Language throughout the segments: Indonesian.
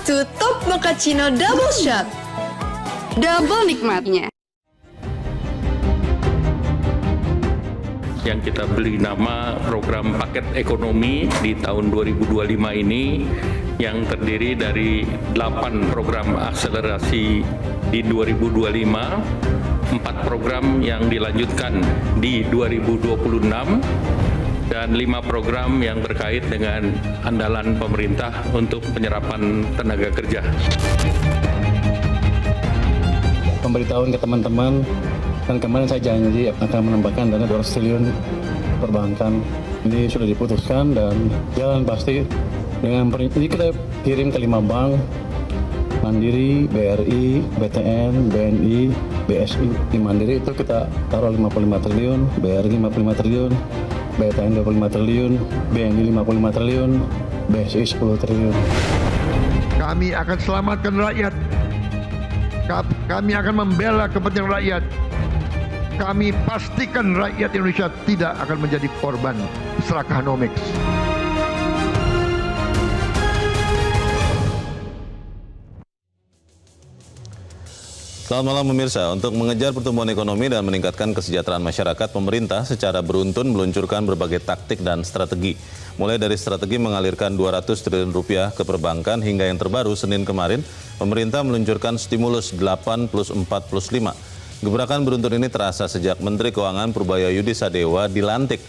to Top Mochaccino Double Shot. Double nikmatnya. Yang kita beri nama program paket ekonomi di tahun 2025 ini yang terdiri dari 8 program akselerasi di 2025, 4 program yang dilanjutkan di 2026, dan 5 program yang terkait dengan andalan pemerintah untuk penyerapan tenaga kerja. Pemberitahuan ke teman-teman, dan kemarin saya janji akan menambahkan dana 200 triliun perbankan. Ini sudah diputuskan dan jalan pasti dengan ini kita kirim ke 5 bank, Mandiri, BRI, BTN, BNI, BSI. Di Mandiri itu kita taruh 55 triliun, BRI 55 triliun, BTN 25 triliun, BNI 55 triliun, BSI 10 triliun. Kami akan selamatkan rakyat. Kami akan membela kepentingan rakyat. Kami pastikan rakyat Indonesia tidak akan menjadi korban Serakanomics. Selamat malam pemirsa. Untuk mengejar pertumbuhan ekonomi dan meningkatkan kesejahteraan masyarakat, pemerintah secara beruntun meluncurkan berbagai taktik dan strategi. Mulai dari strategi mengalirkan 200 triliun rupiah ke perbankan hingga yang terbaru Senin kemarin, pemerintah meluncurkan stimulus 8+4+5. Gebrakan beruntun ini terasa sejak Menteri Keuangan Purbaya Yudi Sadewa dilantik.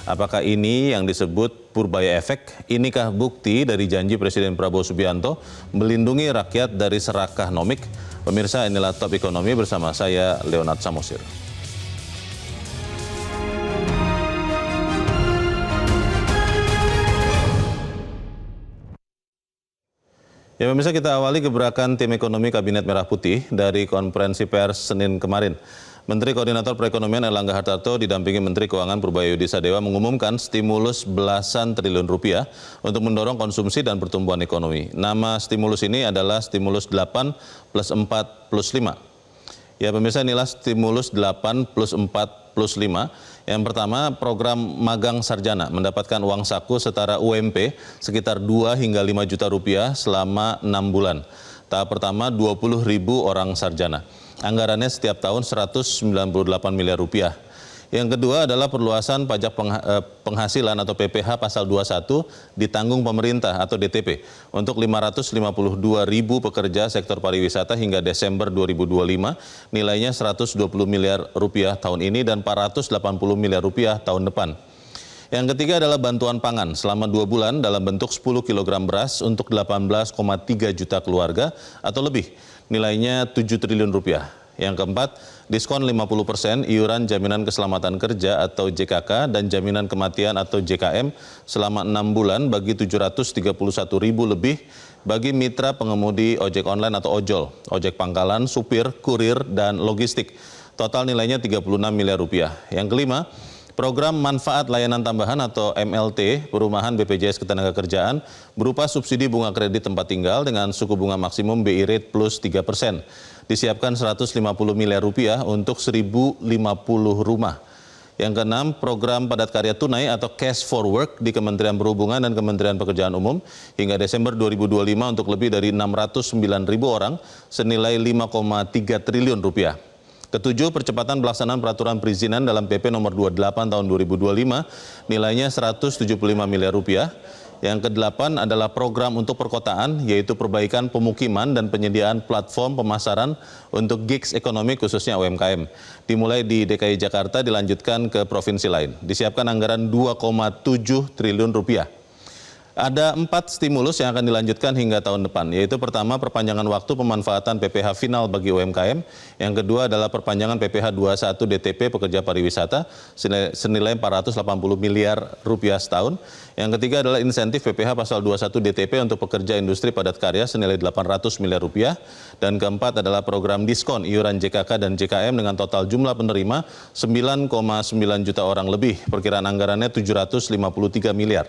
Apakah ini yang disebut Purbaya Efek? Inikah bukti dari janji Presiden Prabowo Subianto melindungi rakyat dari Serakanomik? Pemirsa, inilah Top Ekonomi bersama saya, Leonard Samosir. Ya pemirsa, kita awali gebrakan tim ekonomi Kabinet Merah Putih dari konferensi pers Senin kemarin. Menteri Koordinator Perekonomian Erlangga Hartarto didampingi Menteri Keuangan Purbaya Yudi Sadewa mengumumkan stimulus belasan triliun rupiah untuk mendorong konsumsi dan pertumbuhan ekonomi. Nama stimulus ini adalah stimulus 8+4+5. Ya pemirsa, inilah stimulus 8+4+5. Yang pertama, program magang sarjana mendapatkan uang saku setara UMP sekitar 2 hingga 5 juta rupiah selama 6 bulan. Tahap pertama 20.000 orang sarjana. Anggarannya setiap tahun 198 miliar rupiah. Yang kedua adalah perluasan pajak penghasilan atau PPh pasal 21 ditanggung pemerintah atau DTP untuk 552.000 pekerja sektor pariwisata hingga Desember 2025, nilainya 120 miliar rupiah tahun ini dan 480 miliar rupiah tahun depan. Yang ketiga adalah bantuan pangan selama 2 bulan dalam bentuk 10 kg beras untuk 18,3 juta keluarga atau lebih, nilainya 7 triliun rupiah. Yang keempat, diskon 50% iuran jaminan keselamatan kerja atau JKK dan jaminan kematian atau JKM selama 6 bulan bagi 731.000 lebih bagi mitra pengemudi ojek online atau ojol, ojek pangkalan, supir, kurir, dan logistik. Total nilainya 36 miliar rupiah. Yang kelima, program manfaat layanan tambahan atau MLT perumahan BPJS Ketenagakerjaan berupa subsidi bunga kredit tempat tinggal dengan suku bunga maksimum BI rate plus 3%. Disiapkan 150 miliar rupiah untuk 1.050 rumah. Yang keenam, program padat karya tunai atau cash for work di Kementerian Perhubungan dan Kementerian Pekerjaan Umum hingga Desember 2025 untuk lebih dari 609.000 orang senilai 5,3 triliun rupiah. Ketujuh, percepatan pelaksanaan peraturan perizinan dalam PP nomor 28 tahun 2025 nilainya 175 miliar rupiah. Yang kedelapan adalah program untuk perkotaan, yaitu perbaikan pemukiman dan penyediaan platform pemasaran untuk gigs ekonomi khususnya UMKM. Dimulai di DKI Jakarta, dilanjutkan ke provinsi lain. Disiapkan anggaran 2,7 triliun rupiah. Ada 4 stimulus yang akan dilanjutkan hingga tahun depan, yaitu pertama perpanjangan waktu pemanfaatan PPh final bagi UMKM, yang kedua adalah perpanjangan PPh 21 DTP pekerja pariwisata senilai 480 miliar rupiah setahun, yang ketiga adalah insentif PPh pasal 21 DTP untuk pekerja industri padat karya senilai 800 miliar rupiah, dan keempat adalah program diskon iuran JKK dan JKM dengan total jumlah penerima 9,9 juta orang lebih, perkiraan anggarannya 753 miliar.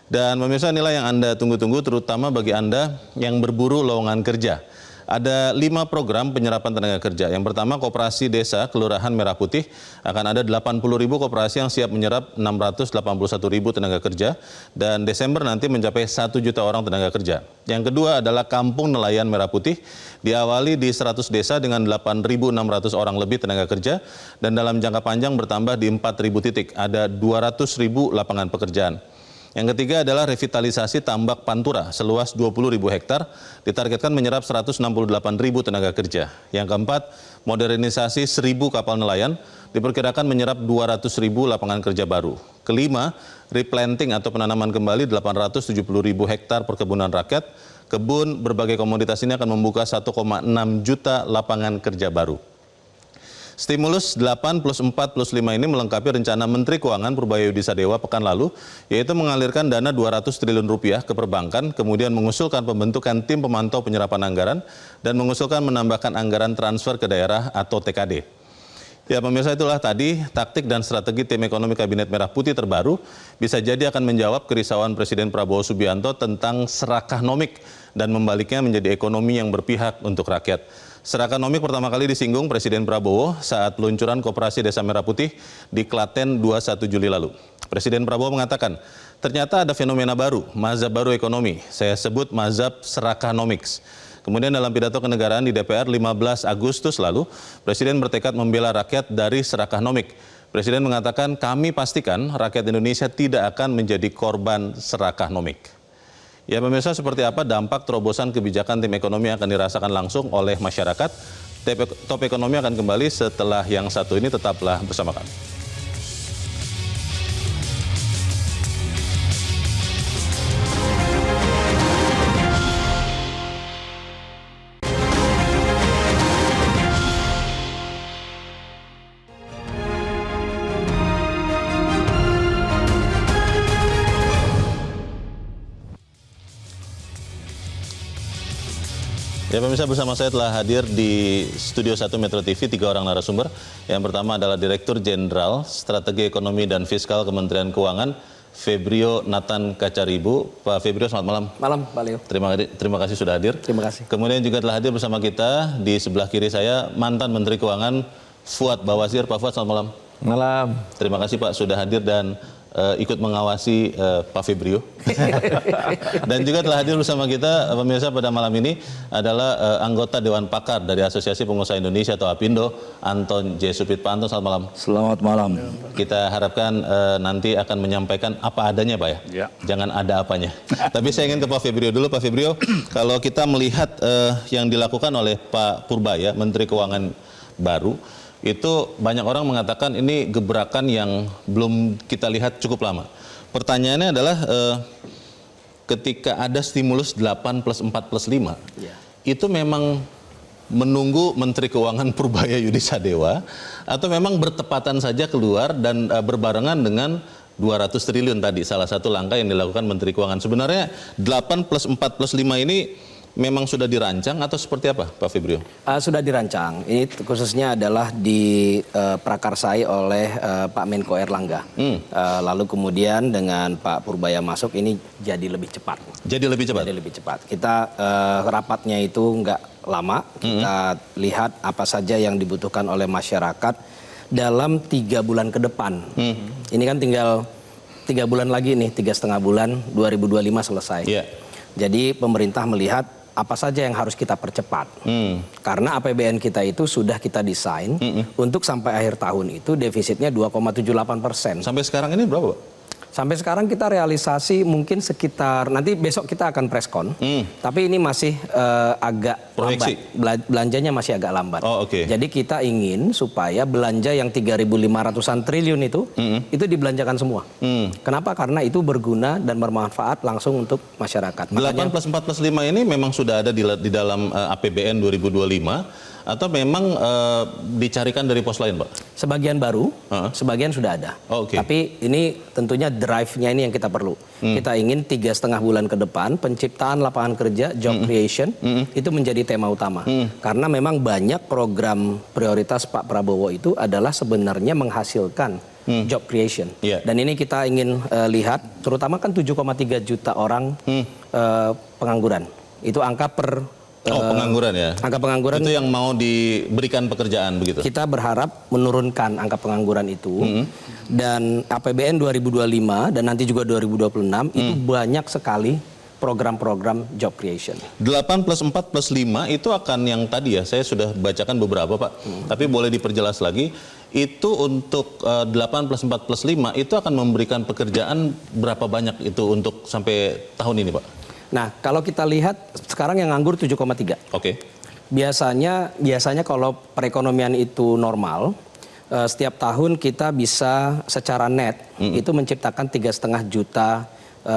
Dan pemirsa, inilah yang Anda tunggu-tunggu terutama bagi Anda yang berburu lowongan kerja. Ada 5 program penyerapan tenaga kerja. Yang pertama, Koperasi Desa Kelurahan Merah Putih akan ada 80.000 koperasi yang siap menyerap 681.000 tenaga kerja dan Desember nanti mencapai 1 juta orang tenaga kerja. Yang kedua adalah Kampung Nelayan Merah Putih, diawali di 100 desa dengan 8.600 orang lebih tenaga kerja dan dalam jangka panjang bertambah di 4.000 titik, ada 200.000 lapangan pekerjaan. Yang ketiga adalah revitalisasi tambak Pantura seluas 20.000 hektar, ditargetkan menyerap 168.000 tenaga kerja. Yang keempat, modernisasi 1.000 kapal nelayan, diperkirakan menyerap 200.000 lapangan kerja baru. Kelima, replanting atau penanaman kembali 870.000 hektar perkebunan rakyat. Kebun berbagai komoditas ini akan membuka 1,6 juta lapangan kerja baru. Stimulus 8 plus 4 plus 5 ini melengkapi rencana Menteri Keuangan Purbaya Yudhi Sadewa pekan lalu, yaitu mengalirkan dana 200 triliun rupiah ke perbankan, kemudian mengusulkan pembentukan tim pemantau penyerapan anggaran, dan mengusulkan menambahkan anggaran transfer ke daerah atau TKD. Ya pemirsa, itulah tadi taktik dan strategi tim ekonomi Kabinet Merah Putih terbaru bisa jadi akan menjawab kerisauan Presiden Prabowo Subianto tentang serakahnomik dan membaliknya menjadi ekonomi yang berpihak untuk rakyat. Serakahnomik pertama kali disinggung Presiden Prabowo saat peluncuran Koperasi Desa Merah Putih di Klaten 21 Juli lalu. Presiden Prabowo mengatakan, ternyata ada fenomena baru, mazhab baru ekonomi. Saya sebut mazhab serakahnomiks. Kemudian dalam pidato kenegaraan di DPR 15 Agustus lalu, Presiden bertekad membela rakyat dari serakahnomik. Presiden mengatakan, kami pastikan rakyat Indonesia tidak akan menjadi korban serakahnomik. Ya pemirsa, seperti apa dampak terobosan kebijakan tim ekonomi akan dirasakan langsung oleh masyarakat? Top Ekonomi akan kembali setelah yang satu ini, tetaplah bersama kami. Ya pemirsa, bersama saya telah hadir di Studio 1 Metro TV 3 orang narasumber. Yang pertama adalah Direktur Jenderal Strategi Ekonomi dan Fiskal Kementerian Keuangan, Febrio Nathan Kacaribu. Pak Febrio, selamat malam. Malam, Pak Leo. Terima kasih sudah hadir. Terima kasih. Kemudian juga telah hadir bersama kita di sebelah kiri saya mantan Menteri Keuangan Fuad Bawazir. Pak Fuad, selamat malam. Malam. Terima kasih Pak sudah hadir dan ikut mengawasi Pak Febrio. Dan juga telah hadir bersama kita pemirsa pada malam ini adalah anggota Dewan Pakar dari Asosiasi Pengusaha Indonesia atau APindo, Anton J. Supit. Pak Anton, selamat malam. Selamat malam. Kita harapkan nanti akan menyampaikan apa adanya Pak ya. Jangan ada apanya. Tapi saya ingin ke Pak Febrio dulu. Pak Febrio, kalau kita melihat yang dilakukan oleh Pak Purbaya, Menteri Keuangan baru, itu banyak orang mengatakan ini gebrakan yang belum kita lihat cukup lama. Pertanyaannya adalah ketika ada stimulus 8 plus 4 plus 5, itu memang menunggu Menteri Keuangan Purbaya Yudhi Sadewa atau memang bertepatan saja keluar dan berbarengan dengan 200 triliun tadi, salah satu langkah yang dilakukan Menteri Keuangan. Sebenarnya 8 plus 4 plus 5 ini memang sudah dirancang atau seperti apa Pak Febrio? Sudah dirancang. Ini khususnya adalah diprakarsai oleh Pak Menko Erlangga. Lalu kemudian dengan Pak Purbaya masuk ini jadi lebih cepat. Jadi lebih cepat? Jadi lebih cepat. Kita rapatnya itu nggak lama. Kita lihat apa saja yang dibutuhkan oleh masyarakat dalam 3 bulan ke depan. Ini kan tinggal 3 bulan lagi nih, 3,5 bulan 2025 selesai. Jadi pemerintah melihat apa saja yang harus kita percepat. Karena APBN kita itu sudah kita desain untuk sampai akhir tahun itu defisitnya 2,78%. Sampai sekarang ini berapa Pak? Sampai sekarang kita realisasi mungkin sekitar, nanti besok kita akan preskon, tapi ini masih agak proyeksi lambat. Belanjanya masih agak lambat. Jadi kita ingin supaya belanja yang 3.500-an triliun itu dibelanjakan semua. Kenapa? Karena itu berguna dan bermanfaat langsung untuk masyarakat. 8 plus 4 plus 5 ini memang sudah ada di dalam APBN 2025 atau memang dicarikan dari pos lain Pak? Sebagian baru, sebagian sudah ada. Tapi ini tentunya drive-nya ini yang kita perlu. Kita ingin 3,5 bulan ke depan penciptaan lapangan kerja, job creation, itu menjadi tema utama. Karena memang banyak program prioritas Pak Prabowo itu adalah sebenarnya menghasilkan job creation. Dan ini kita ingin lihat, terutama kan 7,3 juta orang pengangguran. Itu angka per Pengangguran ya. Angka pengangguran Itu yang mau diberikan pekerjaan begitu. kita berharap menurunkan angka pengangguran itu. Dan APBN 2025 dan nanti juga 2026 itu banyak sekali program-program job creation. 8 plus 4 plus 5 itu akan yang tadi ya, saya sudah bacakan beberapa Pak. Tapi boleh diperjelas lagi, itu untuk 8 plus 4 plus 5 itu akan memberikan pekerjaan berapa banyak itu untuk sampai tahun ini Pak? Nah, kalau kita lihat sekarang yang nganggur 7,3. Oke. Biasanya kalau perekonomian itu normal, setiap tahun kita bisa secara net itu menciptakan 3,5 juta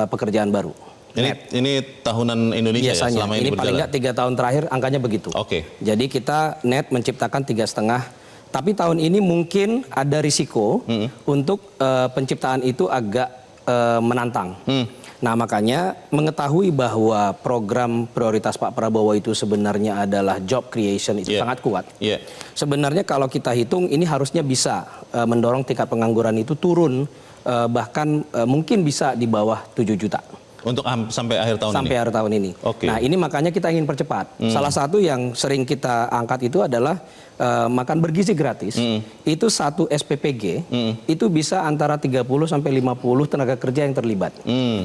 pekerjaan baru. Ini tahunan Indonesia Biasanya, ya selama ini ini paling berjalan? nggak 3 tahun terakhir angkanya begitu. Oke. Jadi kita net menciptakan 3,5. Tapi tahun ini mungkin ada risiko untuk penciptaan itu agak menantang. Nah makanya mengetahui bahwa program prioritas Pak Prabowo itu sebenarnya adalah job creation itu sangat kuat. Sebenarnya kalau kita hitung ini harusnya bisa mendorong tingkat pengangguran itu turun bahkan mungkin bisa di bawah 7 juta. Untuk sampai akhir tahun ini? Sampai akhir tahun ini. Oke. Nah ini makanya kita ingin percepat. Salah satu yang sering kita angkat itu adalah makan bergizi gratis. Itu satu SPPG itu bisa antara 30 sampai 50 tenaga kerja yang terlibat.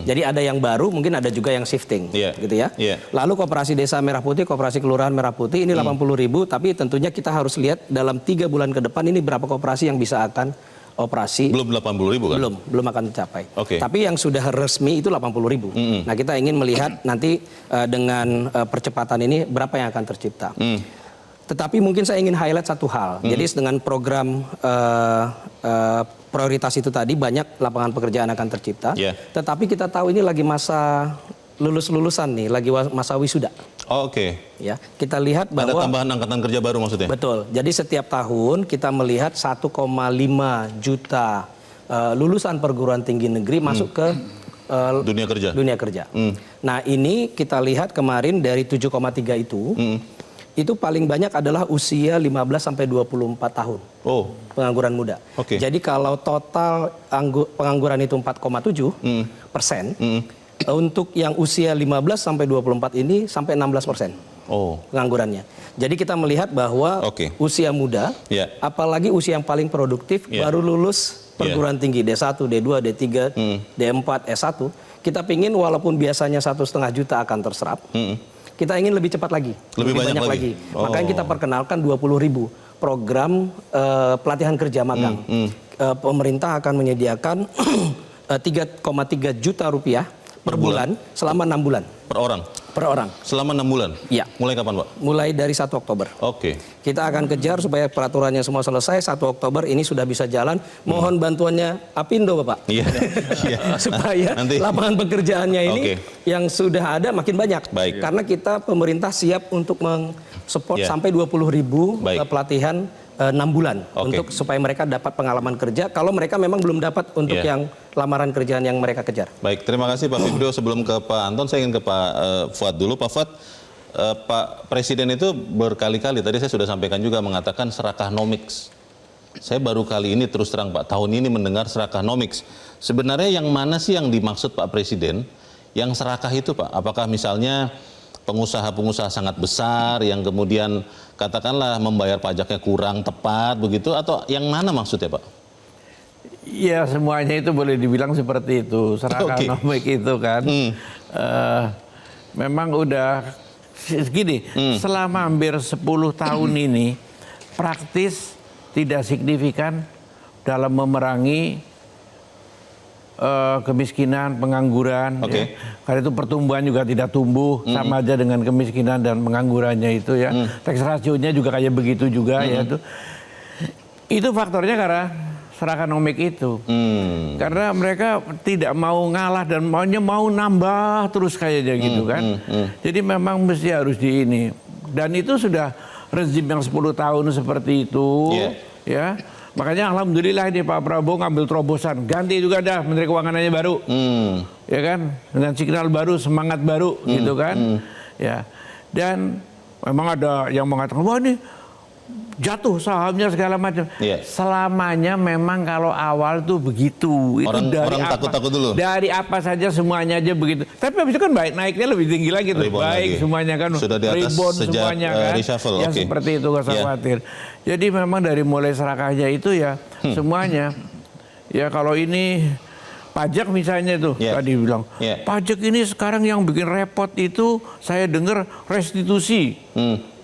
Jadi ada yang baru, mungkin ada juga yang shifting, gitu ya. Lalu Koperasi Desa Merah Putih, Koperasi Kelurahan Merah Putih ini 80.000, tapi tentunya kita harus lihat dalam 3 bulan ke depan ini berapa koperasi yang bisa akan operasi. Belum 80.000 kan? Belum akan tercapai. Oke. Tapi yang sudah resmi itu 80.000. Nah kita ingin melihat nanti dengan percepatan ini berapa yang akan tercipta. Tetapi mungkin saya ingin highlight satu hal. Jadi dengan program prioritas itu tadi banyak lapangan pekerjaan akan tercipta. Tetapi kita tahu ini lagi masa lulusan nih, lagi masa wisuda. Oke. Ya, kita lihat bahwa ada tambahan angkatan kerja baru maksudnya? Betul. Jadi setiap tahun kita melihat 1,5 juta lulusan perguruan tinggi negeri masuk ke dunia kerja. Nah, ini kita lihat kemarin dari 7,3 itu paling banyak adalah usia 15 sampai 24 tahun. Pengangguran muda. Jadi kalau total pengangguran itu 4,7%, untuk yang usia 15 sampai 24 ini sampai 16% penganggurannya. Jadi kita melihat bahwa usia muda, apalagi usia yang paling produktif, baru lulus perguruan tinggi D1, D2, D3, D4, S1, kita pingin walaupun biasanya 1,5 juta akan terserap, kita ingin lebih cepat lagi, lebih banyak lagi. Makanya kita perkenalkan 20.000 program pelatihan kerja magang. Pemerintah akan menyediakan 3,3 juta rupiah per bulan selama 6 bulan. Per orang? Per orang. Selama 6 bulan? Iya. Mulai kapan Pak? Mulai dari 1 Oktober. Oke. Kita akan kejar supaya peraturannya semua selesai. 1 Oktober ini sudah bisa jalan. Mohon bantuannya Apindo Bapak. Iya. Supaya nanti lapangan pekerjaannya ini yang sudah ada makin banyak. Baik. Karena kita pemerintah siap untuk mensupport sampai 20.000 pelatihan 6 bulan untuk supaya mereka dapat pengalaman kerja kalau mereka memang belum dapat untuk yang lamaran kerjaan yang mereka kejar. Baik, terima kasih Pak Fibdo. Sebelum ke Pak Anton, saya ingin ke Pak Fuad dulu. Pak Fuad, Pak Presiden itu berkali-kali, tadi saya sudah sampaikan juga, mengatakan serakahnomics. Saya baru kali ini terus terang Pak, tahun ini mendengar serakahnomics. Sebenarnya yang mana sih yang dimaksud Pak Presiden yang serakah itu Pak? Apakah misalnya pengusaha-pengusaha sangat besar yang kemudian katakanlah membayar pajaknya kurang tepat begitu, atau yang mana maksudnya Pak? Ya semuanya itu boleh dibilang seperti itu. Serakahnomik itu kan memang udah segini, selama hampir 10 tahun ini praktis tidak signifikan dalam memerangi kemiskinan, pengangguran. Karena itu pertumbuhan juga tidak tumbuh, sama aja dengan kemiskinan dan penganggurannya itu ya. Tax ratio-nya juga kayak begitu juga ya itu. Itu faktornya karena serakahnomik itu. Karena mereka tidak mau ngalah dan maunya mau nambah terus kayaknya gitu kan. Jadi memang mesti harus di ini. Dan itu sudah rezim yang 10 tahun seperti itu ya. Makanya alhamdulillah ini Pak Prabowo ngambil terobosan, ganti juga dah Menteri Keuangannya baru, ya kan, dengan signal baru, semangat baru, gitu kan, ya. Dan memang ada yang mengatakan, wah ini jatuh sahamnya segala macam. Iya. Selamanya memang kalau awal tuh begitu. Orang apa, takut-takut dulu. Dari apa saja semuanya aja begitu. Tapi habis itu kan baik, naiknya lebih tinggi lagi tuh. Rebound Baik lagi. semuanya kan. Sudah di atas Rebound sejak, semuanya kan. reshuffle, Ya oke. seperti itu, gak usah Iya. khawatir. Jadi memang dari mulai serakahnya itu ya semuanya. Ya kalau ini pajak misalnya tuh Iya. tadi bilang. Iya. Pajak ini sekarang yang bikin repot itu saya dengar restitusi.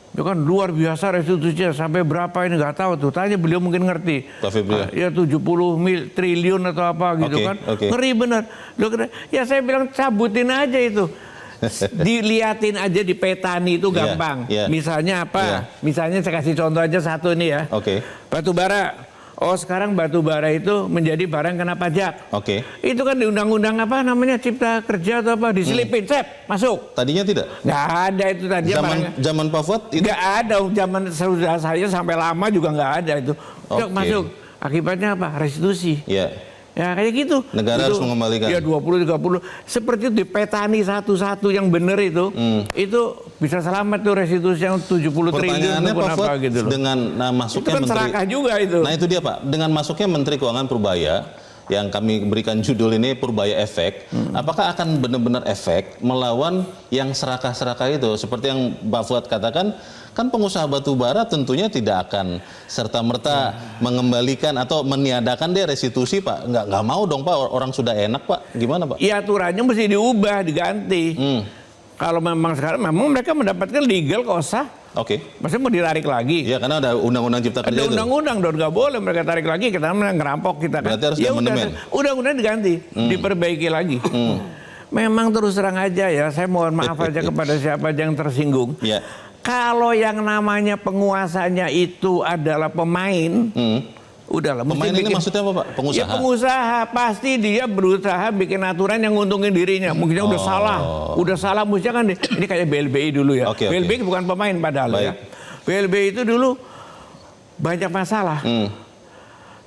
Itu kan luar biasa restitusinya sampai berapa ini nggak tahu tuh. Tanya beliau mungkin ngerti. Pak Febrio. Ya 70 triliun atau apa gitu Oke, kan. oke. Ngeri bener. Loh, ya saya bilang cabutin aja itu. Diliatin aja di petani itu gampang. iya. Misalnya apa? Iya. Misalnya saya kasih contoh aja satu nih ya. Oke. Batu bara. Oh sekarang batu bara itu menjadi barang kena pajak. Oke. Itu kan di undang-undang apa namanya Cipta Kerja atau apa diselipin, cep, masuk. Tadinya tidak? Nggak ada itu tadi. Zaman Pak Fuad itu? Nggak ada, zaman saudara saya sampai lama juga nggak ada itu. Oke. Masuk. Akibatnya apa? Restitusi. Iya. Ya kayak gitu. Negara harus mengembalikan. Ya 20-30. Seperti itu di petani satu-satu yang benar itu bisa selamat tuh restitusi yang 70 triliun. Pertanyaannya Pak Fuad, gitu loh. dengan Itu masuknya kan Menteri... serakah juga itu. Nah itu dia Pak, dengan masuknya Menteri Keuangan Purbaya, yang kami berikan judul ini Purbaya Efek, apakah akan benar-benar efek melawan yang serakah-serakah itu? Seperti yang Pak Fuad katakan, kan pengusaha batu bara tentunya tidak akan serta-merta mengembalikan atau meniadakan dia restitusi Pak. Nggak mau dong Pak, orang sudah enak Pak. Gimana Pak? Iya aturannya mesti diubah, diganti. Kalau memang sekarang memang mereka mendapatkan legal kok sah. Oke. Maksudnya mau ditarik lagi. Iya karena ada Undang-Undang Cipta Kerja Ada itu. undang-undang dong, nggak boleh mereka tarik lagi, kita ngerampok kita kan. Berarti harus Ya diamandemen. undang-undang diganti, diperbaiki lagi. Memang terus terang aja ya, saya mohon maaf aja kepada siapa aja yang tersinggung. Iya. Kalau yang namanya penguasanya itu adalah pemain, udahlah. mesti Pemain ini bikin- maksudnya apa Pak? Pengusaha? Ya pengusaha pasti dia berusaha bikin aturan yang nguntungin dirinya. Mungkin udah salah, mestinya kan ini kayak BLBI dulu ya. Oke, oke. BLBI bukan pemain padahal ya. Baik. BLBI itu dulu banyak masalah.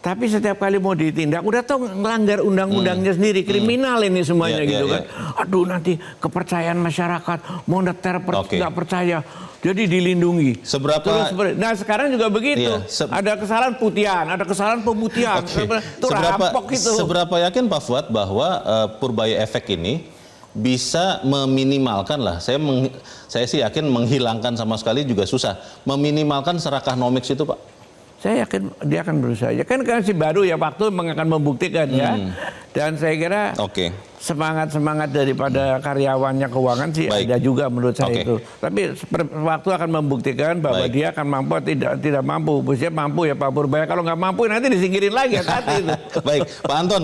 Tapi setiap kali mau ditindak, udah tau ngelanggar undang-undangnya sendiri, kriminal ini semuanya Iya, gitu iya, kan. Aduh nanti kepercayaan masyarakat moneter Oke. nggak percaya, jadi dilindungi. Seberapa- Nah sekarang juga begitu, Iya, ada kesalahan putihan, ada kesalahan pemutihan, Oke. itu rampok gitu. Seberapa yakin Pak Fuad bahwa Purbaya Efek ini bisa meminimalkan lah, saya sih yakin menghilangkan sama sekali juga susah, meminimalkan serakah nomiks itu Pak? Saya yakin dia akan berusaha. Ya kan si baru ya waktu akan membuktikan ya. Dan saya kira Oke. semangat daripada karyawannya keuangan sih Baik. ada juga menurut saya Oke. itu. Tapi waktu akan membuktikan bahwa Baik. dia akan mampu atau tidak mampu. Bosnya mampu ya Pak Purbaya. Kalau nggak mampu nanti disingkirin lagi hati-hati itu. Baik, Pak Anton,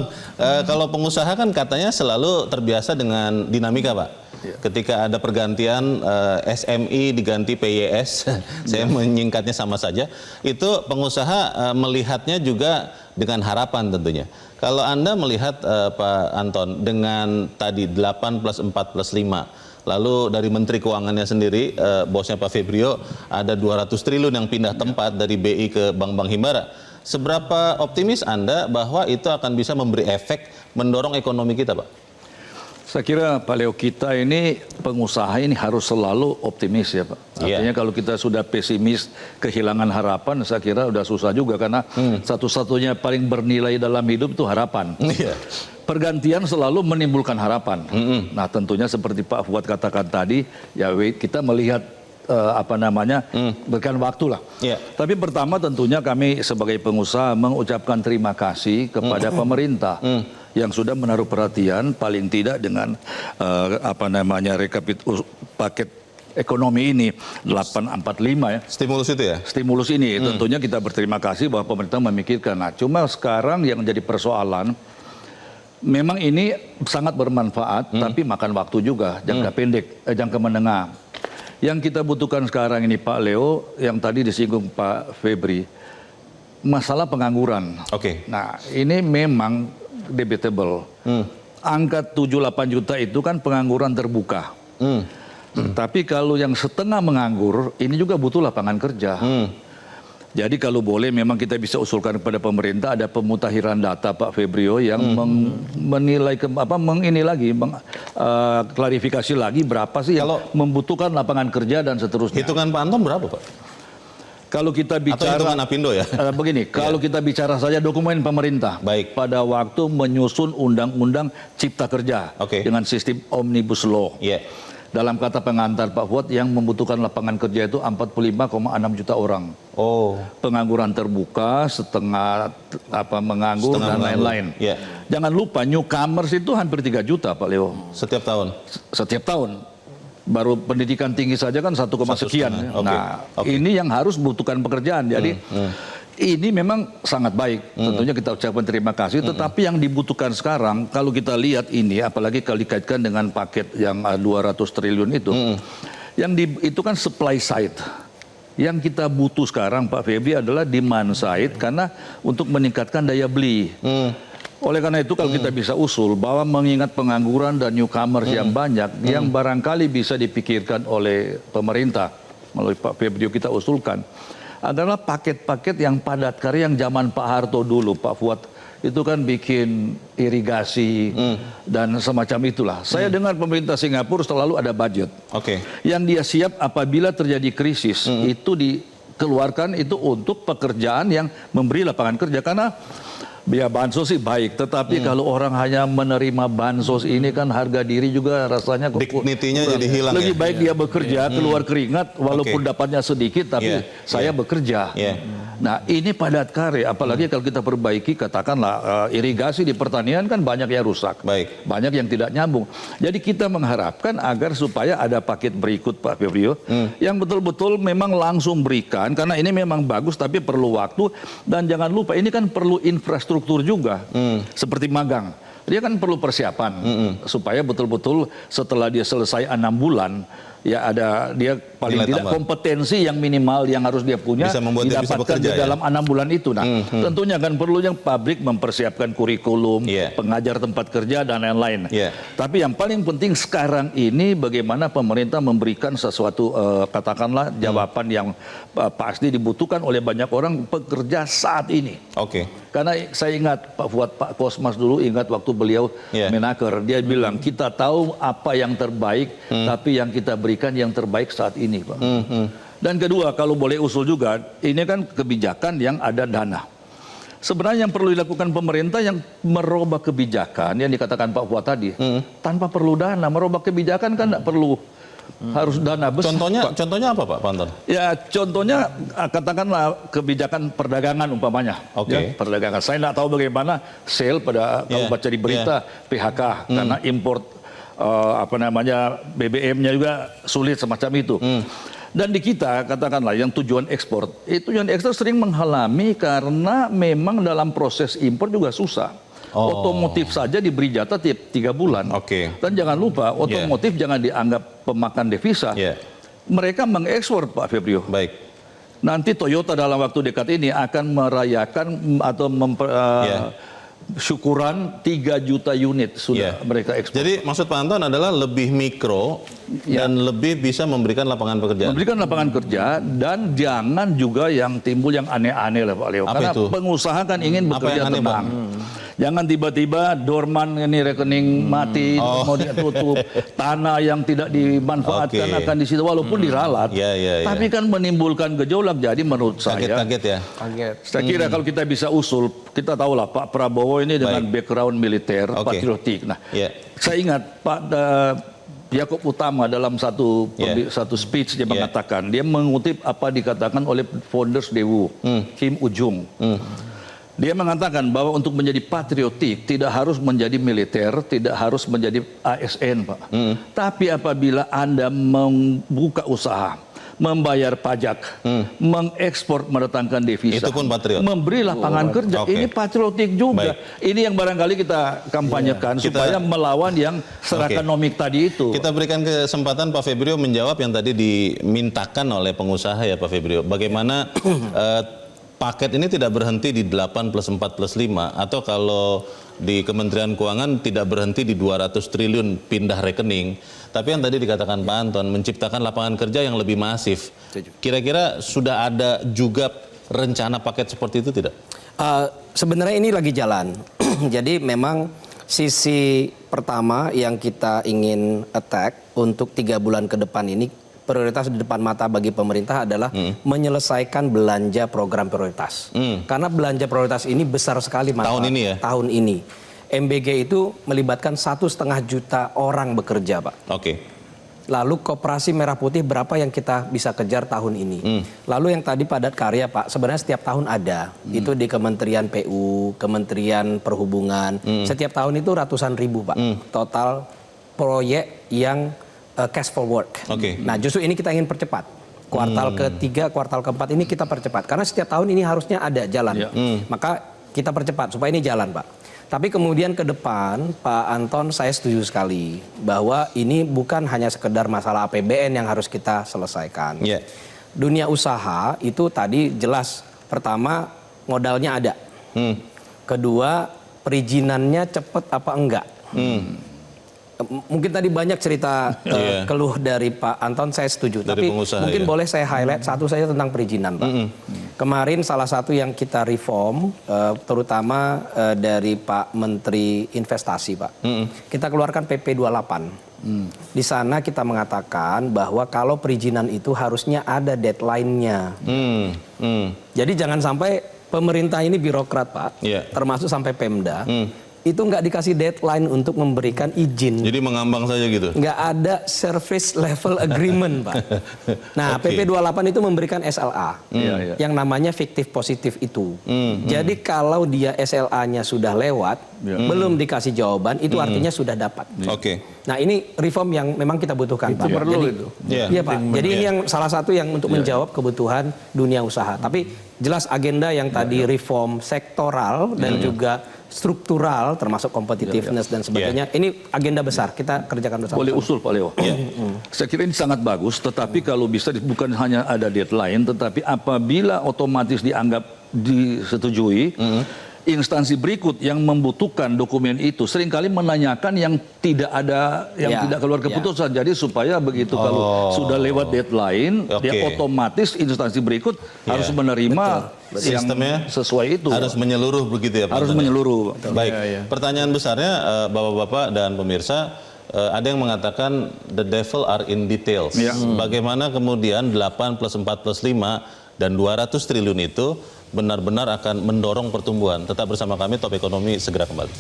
kalau pengusaha kan katanya selalu terbiasa dengan dinamika Pak. Ketika ada pergantian SMI diganti PYS, saya menyingkatnya sama saja, itu pengusaha melihatnya juga dengan harapan tentunya. Kalau Anda melihat Pak Anton dengan tadi 8 plus 4 plus 5, lalu dari Menteri Keuangannya sendiri, bosnya Pak Febrio, ada 200 triliun yang pindah tempat dari BI ke Bank Himbara. Seberapa optimis Anda bahwa itu akan bisa memberi efek mendorong ekonomi kita Pak? Saya kira Pak Leo, kita ini pengusaha ini harus selalu optimis ya Pak. Artinya kalau kita sudah pesimis, kehilangan harapan, saya kira udah susah juga karena satu-satunya paling bernilai dalam hidup itu harapan. Iya. Pergantian selalu menimbulkan harapan. Nah tentunya seperti Pak Fuad katakan tadi, ya kita melihat berikan waktu lah. Iya. Tapi pertama tentunya kami sebagai pengusaha mengucapkan terima kasih kepada pemerintah yang sudah menaruh perhatian paling tidak dengan paket ekonomi ini 845 ya. Stimulus itu ya? Stimulus ini tentunya kita berterima kasih bahwa pemerintah memikirkan. Nah, cuma sekarang yang jadi persoalan memang ini sangat bermanfaat tapi makan waktu juga, jangka pendek, jangka menengah. Yang kita butuhkan sekarang ini Pak Leo, yang tadi disinggung Pak Febri, masalah pengangguran. Oke. Nah, ini memang debatable. Angka 7-8 juta itu kan pengangguran terbuka. Tapi kalau yang setengah menganggur, ini juga butuh lapangan kerja. Jadi kalau boleh memang kita bisa usulkan kepada pemerintah ada pemutakhiran data Pak Febrio yang menilai klarifikasi lagi berapa sih yang membutuhkan lapangan kerja dan seterusnya. Hitungan Pak Anton berapa Pak? Kalau kita Atau bicara hitungan Apindo ya? begini, kalau kita bicara saja dokumen pemerintah Baik. pada waktu menyusun undang-undang Cipta Kerja Oke. dengan sistem Omnibus Law. Iya. Dalam kata pengantar Pak Fuad, yang membutuhkan lapangan kerja itu 45,6 juta orang. Oh, Pengangguran terbuka, setengah menganggur Setengah dan menganggur. lain-lain. Iya. Jangan lupa newcomers itu hampir 3 juta Pak Leo. setiap tahun. Setiap tahun. Baru pendidikan tinggi saja kan 1, sekian. 1,5. Oke. Nah, Oke. ini yang harus membutuhkan pekerjaan. Jadi ini memang sangat baik. Tentunya kita ucapkan terima kasih. Tetapi yang dibutuhkan sekarang, kalau kita lihat ini, apalagi kalau dikaitkan dengan paket yang 200 triliun itu, itu kan supply side. Yang kita butuh sekarang Pak Febri adalah demand side karena untuk meningkatkan daya beli. Oleh karena itu kalau kita bisa usul bahwa mengingat pengangguran dan newcomers yang banyak, yang barangkali bisa dipikirkan oleh pemerintah melalui Pak Febrio kita usulkan adalah paket-paket yang padat karya yang zaman Pak Harto dulu, Pak Fuad itu kan bikin irigasi dan semacam itulah. Saya dengar pemerintah Singapura selalu ada budget. Oke. Yang dia siap apabila terjadi krisis itu dikeluarkan itu untuk pekerjaan yang memberi lapangan kerja karena biaya bansos sih baik, tetapi kalau orang hanya menerima bansos ini kan harga diri juga rasanya Dignity-nya jadi hilang. lebih ya? baik dia bekerja keluar keringat walaupun dapatnya sedikit tapi saya bekerja. Nah ini padat karya, apalagi kalau kita perbaiki katakanlah irigasi di pertanian kan banyak yang rusak, Baik. banyak yang tidak nyambung. Jadi kita mengharapkan agar supaya ada paket berikut Pak Febrio yang betul-betul memang langsung berikan karena ini memang bagus tapi perlu waktu dan jangan lupa ini kan perlu infrastruktur juga seperti magang. Dia kan perlu persiapan supaya betul-betul setelah dia selesai 6 bulan ya ada dia paling Nilai tidak tambah. kompetensi yang minimal yang harus dia punya Bisa membuat dia bisa didapatkan bekerja, di dalam 6 bulan itu. Nah, tentunya kan perlu yang pabrik mempersiapkan kurikulum, pengajar tempat kerja dan lain-lain. Tapi yang paling penting sekarang ini bagaimana pemerintah memberikan sesuatu katakanlah jawaban yang pasti dibutuhkan oleh banyak orang pekerja saat ini. Oke. Karena saya ingat Pak Fuad, Pak Kosmas dulu ingat waktu beliau Menaker, dia bilang kita tahu apa yang terbaik, tapi yang kita berikan yang terbaik saat ini, Pak. Dan kedua, kalau boleh usul juga, ini kan kebijakan yang ada dana. Sebenarnya yang perlu dilakukan pemerintah yang merubah kebijakan yang dikatakan Pak Fuad tadi, tanpa perlu dana, merubah kebijakan kan tidak perlu harus dana besar. Contohnya apa Pak Anton? Ya contohnya katakanlah kebijakan perdagangan umpamanya. Ya, perdagangan. Saya tidak tahu bagaimana sale pada kalau baca di berita PHK karena import BBM-nya juga sulit semacam itu. Dan di kita katakanlah yang tujuan ekspor, tujuan ekspor sering menghalami karena memang dalam proses impor juga susah. Otomotif saja diberi jatah tiap 3 bulan. Dan jangan lupa otomotif jangan dianggap pemakan devisa. Mereka mengekspor Pak Febrio. Baik. Nanti Toyota dalam waktu dekat ini akan merayakan atau syukuran 3 juta unit sudah mereka ekspor. Jadi maksud Pak Anton adalah lebih mikro dan lebih bisa memberikan lapangan pekerjaan. Memberikan lapangan kerja dan jangan juga yang timbul yang aneh-aneh lah Pak Leo. Karena pengusaha kan ingin bekerja tenang. Jangan tiba-tiba dorman ini rekening mati, mau ditutup, tanah yang tidak dimanfaatkan akan di situ walaupun diralat. Tapi kan menimbulkan gejolak. Jadi menurut saya, saya kira kalau kita bisa usul, kita tahulah Pak Prabowo ini dengan background militer, patriotik. Nah, saya ingat Pak Yaakob Utama dalam satu speech dia mengatakan, dia mengutip apa dikatakan oleh founders Daewoo, Kim Ujung. Dia mengatakan bahwa untuk menjadi patriotik tidak harus menjadi militer, tidak harus menjadi ASN, Pak. Tapi apabila Anda membuka usaha, membayar pajak, mengekspor mendatangkan devisa, itu pun patriot. Memberi lapangan kerja, ini patriotik juga. Ini yang barangkali kita kampanyekan supaya melawan yang serakanomik tadi itu. Kita berikan kesempatan Pak Febrio menjawab yang tadi dimintakan oleh pengusaha ya Pak Febrio. Bagaimana paket ini tidak berhenti di 8 plus 4 plus 5 atau kalau di Kementerian Keuangan tidak berhenti di 200 triliun pindah rekening. Tapi yang tadi dikatakan Pak Anton menciptakan lapangan kerja yang lebih masif. Kira-kira sudah ada juga rencana paket seperti itu tidak? Sebenarnya ini lagi jalan. Jadi memang sisi pertama yang kita ingin attack untuk 3 bulan ke depan ini prioritas di depan mata bagi pemerintah adalah menyelesaikan belanja program prioritas. Karena belanja prioritas ini besar sekali Tahun ini ya? Tahun ini. MBG itu melibatkan 1,5 juta orang bekerja, Pak. Oke. Lalu koperasi merah putih berapa yang kita bisa kejar tahun ini. Lalu yang tadi padat karya, Pak, sebenarnya setiap tahun ada. Itu di Kementerian PU, Kementerian Perhubungan. Setiap tahun itu ratusan ribu, Pak. Total proyek yang cash for work. Oke. Nah, justru ini kita ingin percepat. Kuartal ketiga, kuartal keempat ini kita percepat. Karena setiap tahun ini harusnya ada jalan. Maka kita percepat supaya ini jalan, Pak. Tapi kemudian ke depan, Pak Anton, saya setuju sekali bahwa ini bukan hanya sekedar masalah APBN yang harus kita selesaikan. Yeah. Dunia usaha itu tadi jelas. Pertama, modalnya ada. Kedua, perizinannya cepat apa enggak. Mungkin tadi banyak cerita keluh dari Pak Anton, saya setuju. Dari tapi pengusaha, mungkin ya. boleh saya highlight satu saja tentang perizinan, Pak. Kemarin salah satu yang kita reform, terutama dari Pak Menteri Investasi, Pak. Kita keluarkan PP 28. Di sana kita mengatakan bahwa kalau perizinan itu harusnya ada deadline-nya. Jadi jangan sampai pemerintah ini birokrat, Pak, termasuk sampai Pemda. Itu nggak dikasih deadline untuk memberikan izin. Jadi mengambang saja gitu? Nggak ada service level agreement, Pak. Nah, PP 28 itu memberikan SLA. Yang namanya fiktif positif itu. Jadi kalau dia SLA-nya sudah lewat, belum dikasih jawaban, itu artinya sudah dapat. Oke. Nah, ini reform yang memang kita butuhkan, Pak. perlu Jadi, itu. Iya, Pak. Jadi ini yang salah satu yang untuk menjawab kebutuhan dunia usaha. Tapi jelas agenda yang tadi reform sektoral dan juga struktural termasuk competitiveness dan sebagainya. Ini agenda besar, kita kerjakan bersama. Boleh usul Pak Leo? Saya kira ini sangat bagus, tetapi kalau bisa bukan hanya ada deadline, tetapi apabila otomatis dianggap disetujui, instansi berikut yang membutuhkan dokumen itu seringkali menanyakan yang tidak ada, yang tidak keluar keputusan. Jadi supaya begitu kalau sudah lewat deadline, dia otomatis instansi berikut harus menerima Sistemnya yang sesuai itu. harus menyeluruh begitu ya Pak? Harus menyeluruh. Baik, pertanyaan besarnya Bapak-Bapak dan pemirsa, ada yang mengatakan the devil are in details. Bagaimana kemudian 8 plus 4 plus 5 dan 200 triliun itu benar-benar akan mendorong pertumbuhan. Tetap bersama kami, Top Ekonomi segera kembali.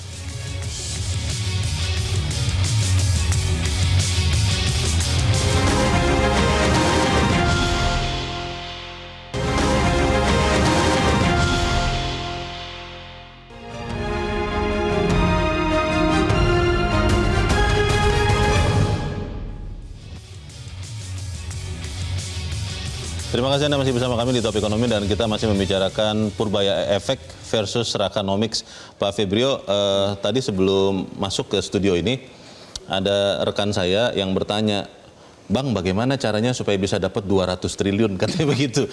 Terima kasih Anda masih bersama kami di Top Ekonomi dan kita masih membicarakan Purbaya Efek versus Rakanomics. Pak Febrio, tadi sebelum masuk ke studio ini ada rekan saya yang bertanya, Bang, bagaimana caranya supaya bisa dapat 200 triliun? Katanya begitu.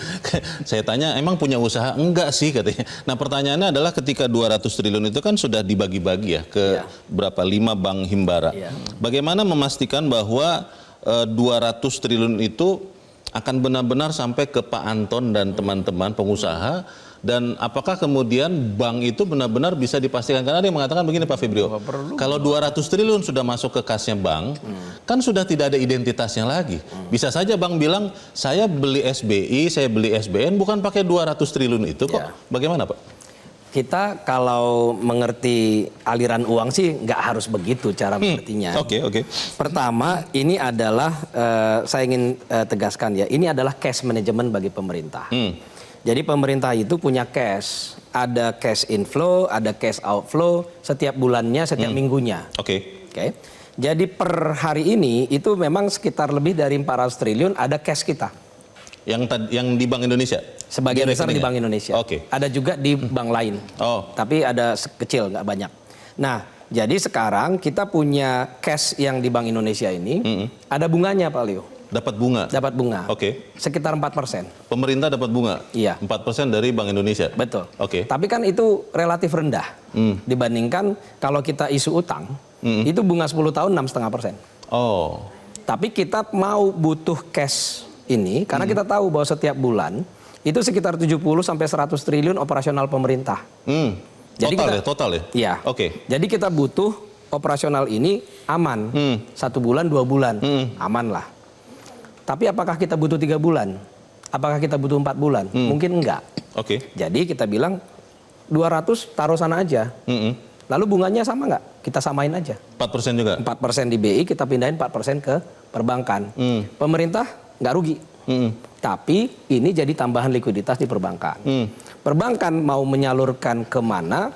Saya tanya, emang punya usaha? Enggak sih, katanya. Nah, pertanyaannya adalah ketika 200 triliun itu kan sudah dibagi-bagi ya ke berapa? 5 bank himbara. Bagaimana memastikan bahwa 200 triliun itu akan benar-benar sampai ke Pak Anton dan teman-teman pengusaha, dan apakah kemudian bank itu benar-benar bisa dipastikan? Karena ada yang mengatakan begini Pak Febrio, kalau 200 triliun sudah masuk ke kasnya bank, kan sudah tidak ada identitasnya lagi. Bisa saja bank bilang, saya beli SBI, saya beli SBN, bukan pakai 200 triliun itu kok. Bagaimana Pak? Kita kalau mengerti aliran uang sih nggak harus begitu cara mengertinya. Oke. Pertama, ini adalah saya ingin tegaskan ya, ini adalah cash management bagi pemerintah. Jadi pemerintah itu punya cash, ada cash inflow, ada cash outflow setiap bulannya, setiap minggunya. Oke. Jadi per hari ini itu memang sekitar lebih dari 400 triliun ada cash kita. Yang di Bank Indonesia? Sebagian besar di Bank Indonesia. Ada juga di bank lain. Tapi ada kecil, nggak banyak. Nah, jadi sekarang kita punya cash yang di Bank Indonesia ini, ada bunganya Pak Leo. Dapat bunga? Dapat bunga. Sekitar 4%. Pemerintah dapat bunga? Iya. 4% dari Bank Indonesia? Betul. Tapi kan itu relatif rendah. Dibandingkan kalau kita isu utang, itu bunga 10 tahun 6,5%. Tapi kita mau butuh cash ini karena kita tahu bahwa setiap bulan itu sekitar 70 sampai 100 triliun operasional pemerintah. Jadi total ya? Iya. Jadi kita butuh operasional ini aman. 1 bulan, 2 bulan, aman lah. Tapi apakah kita butuh 3 bulan? Apakah kita butuh 4 bulan? Mungkin enggak. Oke. Jadi kita bilang 200 taruh sana aja. Lalu bunganya sama nggak? Kita samain aja. 4% juga? 4% di BI, kita pindahin 4% ke perbankan. Pemerintah nggak rugi. Tapi ini jadi tambahan likuiditas di perbankan. Perbankan mau menyalurkan kemana,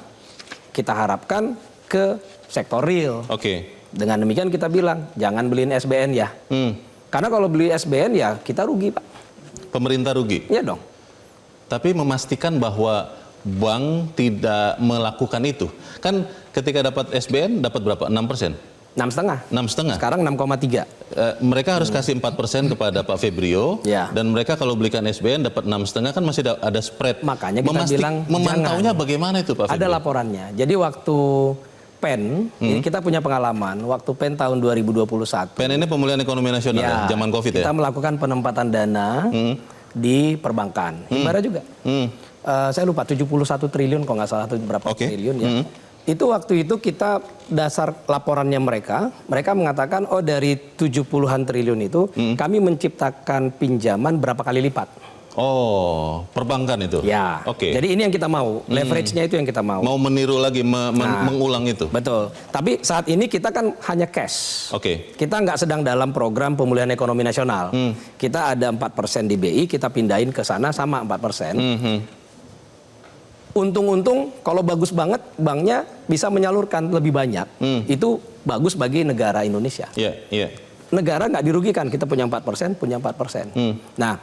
kita harapkan ke sektor real. Oke. Dengan demikian kita bilang, jangan beliin SBN ya. Karena kalau beli SBN ya kita rugi, Pak. Pemerintah rugi? Iya dong. Tapi memastikan bahwa bank tidak melakukan itu. Kan ketika dapat SBN dapat berapa? 6%? 6,5. 6,5. Sekarang 6,3. Mereka harus kasih 4% kepada Pak Febrio. Ya. Dan mereka kalau belikan SBN dapat 6,5 kan masih ada spread. Makanya kita bilang memantaunya jangan. bagaimana itu Pak Febrio? Ada laporannya. Jadi waktu PEN, ini kita punya pengalaman. Waktu PEN tahun 2021. PEN ini pemulihan ekonomi nasional ya, zaman COVID ya? Kita melakukan penempatan dana di perbankan. Himbara juga. Saya lupa 71 triliun kalau nggak salah atau berapa triliun ya. Itu waktu itu kita dasar laporannya mereka mengatakan oh dari 70-an triliun itu kami menciptakan pinjaman berapa kali lipat. Oh, perbankan itu? Ya. Oke. Jadi ini yang kita mau, leverage-nya itu yang kita mau. Mau meniru lagi, mengulang itu? Betul. Tapi saat ini kita kan hanya cash. Oke. Kita nggak sedang dalam program pemulihan ekonomi nasional. Kita ada 4% di BI, kita pindahin ke sana sama 4%. Untung-untung kalau bagus banget banknya bisa menyalurkan lebih banyak. Itu bagus bagi negara Indonesia. Iya, iya. Negara nggak dirugikan, kita punya 4%, punya 4%. Nah,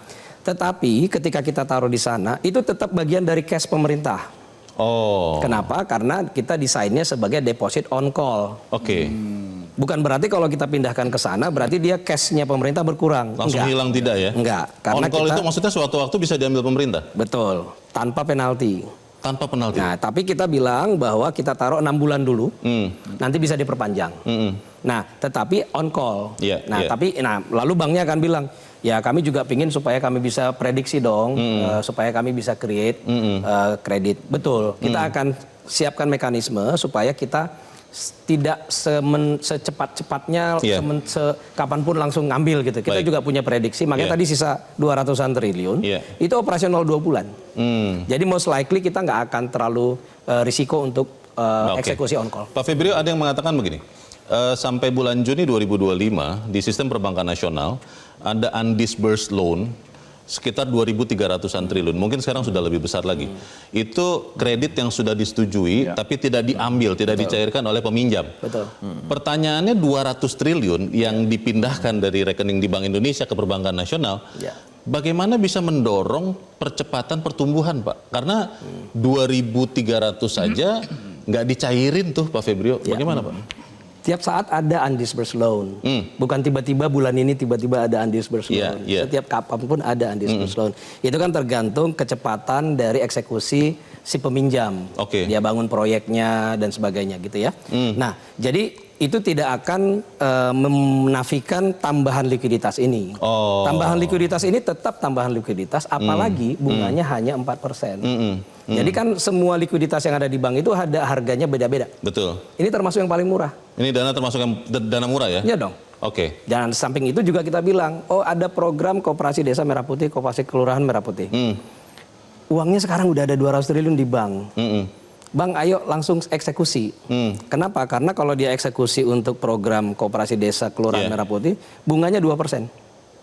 tetapi ketika kita taruh di sana, itu tetap bagian dari cash pemerintah. Oh. Kenapa? Karena kita desainnya sebagai deposit on call. Oke. Bukan berarti kalau kita pindahkan ke sana, berarti dia cash-nya pemerintah berkurang. Langsung hilang tidak ya? Enggak. Karena on call kita, itu maksudnya suatu waktu bisa diambil pemerintah? Betul. Tanpa penalti. Tanpa penalti? Nah, tapi kita bilang bahwa kita taruh 6 bulan dulu, nanti bisa diperpanjang. Nah, tetapi on call. Tapi lalu banknya akan bilang, ya kami juga pingin supaya kami bisa prediksi dong, supaya kami bisa create kredit. Betul, kita akan siapkan mekanisme supaya kita tidak secepat-cepatnya, kapanpun langsung ngambil gitu. Kita juga punya prediksi, makanya tadi sisa 200-an triliun, itu operasional 2 bulan. Jadi most likely kita nggak akan terlalu risiko untuk eksekusi on call. Pak Febrio, ada yang mengatakan begini, sampai bulan Juni 2025 di sistem perbankan nasional ada undisbursed loan sekitar 2.300-an triliun, mungkin sekarang sudah lebih besar lagi. Itu kredit yang sudah disetujui tapi tidak diambil, tidak dicairkan oleh peminjam. Betul. Pertanyaannya 200 triliun yang dipindahkan dari rekening di Bank Indonesia ke perbankan nasional, bagaimana bisa mendorong percepatan pertumbuhan, Pak? Karena 2.300 saja nggak dicairin tuh Pak Febrio, bagaimana Pak? Tiap saat ada undisbursed loan. Bukan tiba-tiba bulan ini tiba-tiba ada undisbursed loan. Setiap kapan pun ada undisbursed loan. Itu kan tergantung kecepatan dari eksekusi si peminjam. Dia bangun proyeknya dan sebagainya gitu ya. Nah, jadi itu tidak akan menafikan tambahan likuiditas ini. Tambahan likuiditas ini tetap tambahan likuiditas, apalagi bunganya hanya 4%. Jadi kan semua likuiditas yang ada di bank itu ada harganya beda-beda. Betul. Ini termasuk yang paling murah. Ini dana termasuk yang dana murah ya? Iya dong. Oke. Dan samping itu juga kita bilang, oh ada program Koperasi Desa Merah Putih, Koperasi Kelurahan Merah Putih. Uangnya sekarang udah ada 200 triliun di bank. Bang, ayo langsung eksekusi. Kenapa? Karena kalau dia eksekusi untuk program Koperasi Desa Kelurahan Merah Putih, bunganya 2%.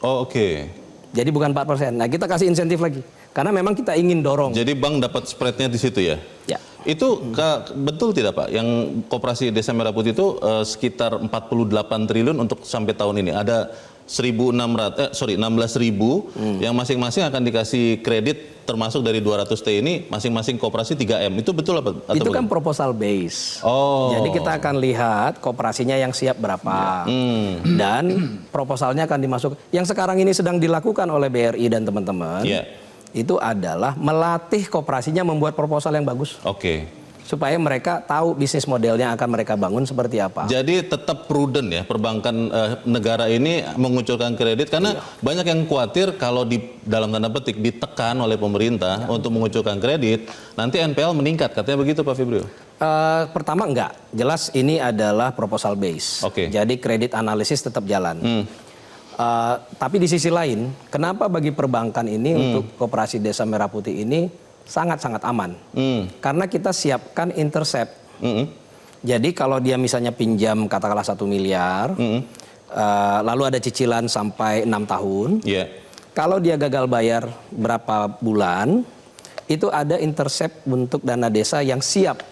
Oh, oke. Jadi bukan 4%. Nah, kita kasih insentif lagi. Karena memang kita ingin dorong. Jadi bank dapat spreadnya di situ ya? Ya. Itu betul tidak Pak? Yang Koperasi Desa Merah Putih itu sekitar 48 triliun untuk sampai tahun ini. Ada 16.000 yang masing-masing akan dikasih kredit termasuk dari 200T ini masing-masing koperasi 3M. Itu betul apa? Itu kan proposal base. Jadi kita akan lihat koperasinya yang siap berapa. Dan proposalnya akan dimasuk. Yang sekarang ini sedang dilakukan oleh BRI dan teman-teman. Itu adalah melatih koperasinya membuat proposal yang bagus. Supaya mereka tahu bisnis modelnya akan mereka bangun seperti apa. Jadi tetap prudent ya perbankan negara ini mengucurkan kredit karena banyak yang khawatir kalau di dalam tanda petik ditekan oleh pemerintah untuk mengucurkan kredit, nanti NPL meningkat, katanya begitu Pak Febrio? Pertama enggak, jelas ini adalah proposal base. Jadi kredit analisis tetap jalan. Tapi di sisi lain, kenapa bagi perbankan ini untuk Koperasi Desa Merah Putih ini sangat-sangat aman? Karena kita siapkan intercept. Jadi kalau dia misalnya pinjam katakanlah 1 miliar, lalu ada cicilan sampai 6 tahun, kalau dia gagal bayar berapa bulan, itu ada intercept untuk dana desa yang siap